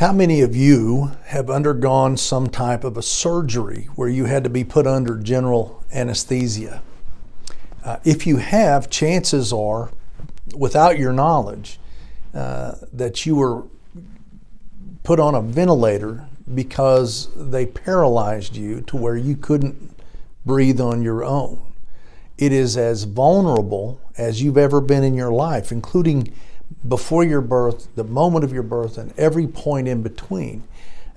How many of you have undergone some type of a surgery where you had to be put under general anesthesia? If you have, chances are, without your knowledge, that you were put on a ventilator because they paralyzed you to where you couldn't breathe on your own. It is as vulnerable as you've ever been in your life, including before your birth, the moment of your birth, and every point in between.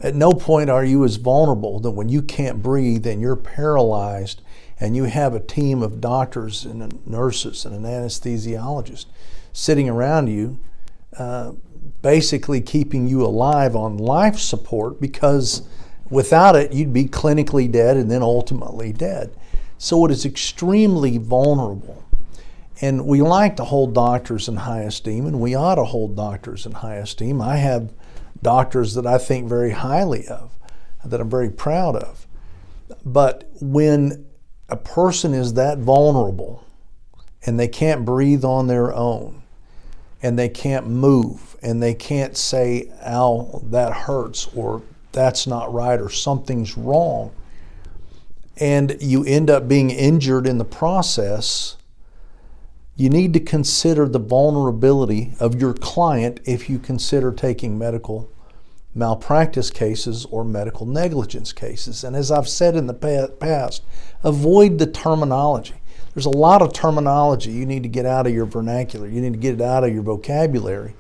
At no point are you as vulnerable that when you can't breathe and you're paralyzed and you have a team of doctors and nurses and an anesthesiologist sitting around you, basically keeping you alive on life support, because without it you'd be clinically dead and then ultimately dead. So it is extremely vulnerable. And we like to hold doctors in high esteem, and we ought to hold doctors in high esteem. I have doctors that I think very highly of, that I'm very proud of. But when a person is that vulnerable and they can't breathe on their own, and they can't move, and they can't say, ow, that hurts, or that's not right, or something's wrong, and you end up being injured in the process, you need to consider the vulnerability of your client if you consider taking medical malpractice cases or medical negligence cases. And as I've said in the past, avoid the terminology. There's a lot of terminology you need to get out of your vernacular. You need to get it out of your vocabulary.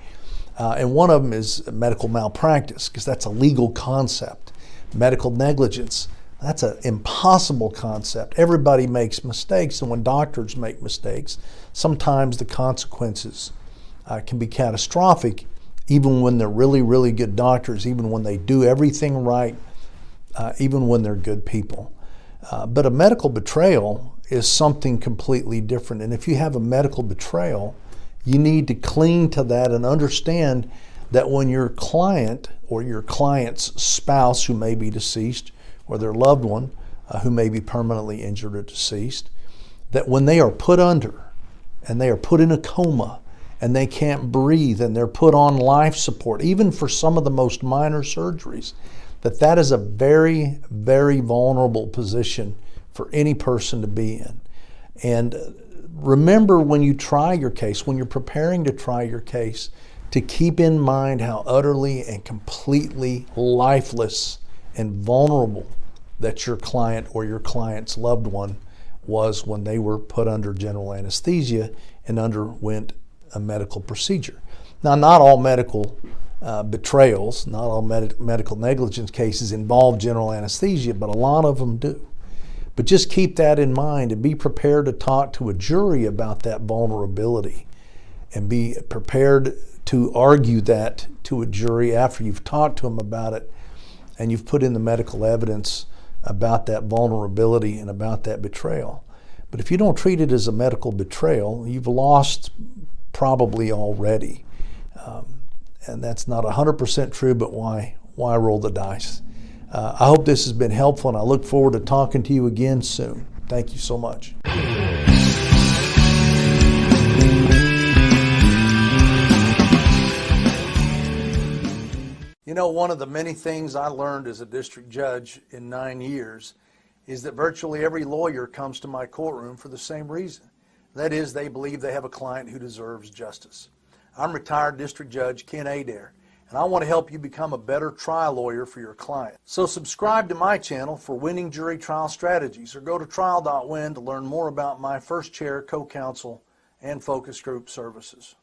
And one of them is medical malpractice, because that's a legal concept. Medical negligence, that's an impossible concept. Everybody makes mistakes, and when doctors make mistakes, sometimes the consequences can be catastrophic, even when they're really, really good doctors, even when they do everything right, even when they're good people. But a medical betrayal is something completely different. And if you have a medical betrayal, you need to cling to that and understand that when your client or your client's spouse, who may be deceased, or their loved one who may be permanently injured or deceased, that when they are put under and they are put in a coma and they can't breathe and they're put on life support, even for some of the most minor surgeries, that is a very, very vulnerable position for any person to be in. And remember, when you try your case, when you're preparing to try your case, to keep in mind how utterly and completely lifeless and vulnerable that your client or your client's loved one was when they were put under general anesthesia and underwent a medical procedure. Now, not all medical betrayals, not all medical negligence cases involve general anesthesia, but a lot of them do. But just keep that in mind and be prepared to talk to a jury about that vulnerability, and be prepared to argue that to a jury after you've talked to them about it and you've put in the medical evidence about that vulnerability and about that betrayal. But if you don't treat it as a medical betrayal, you've lost probably already. And that's not 100% true, but why roll the dice? I hope this has been helpful, and I look forward to talking to you again soon. Thank you so much. You know, one of the many things I learned as a district judge in 9 years is that virtually every lawyer comes to my courtroom for the same reason. That is, they believe they have a client who deserves justice. I'm retired District Judge Ken Adair, and I want to help you become a better trial lawyer for your client. So subscribe to my channel for winning jury trial strategies, or go to Trial.Win to learn more about my first chair, co-counsel, and focus group services.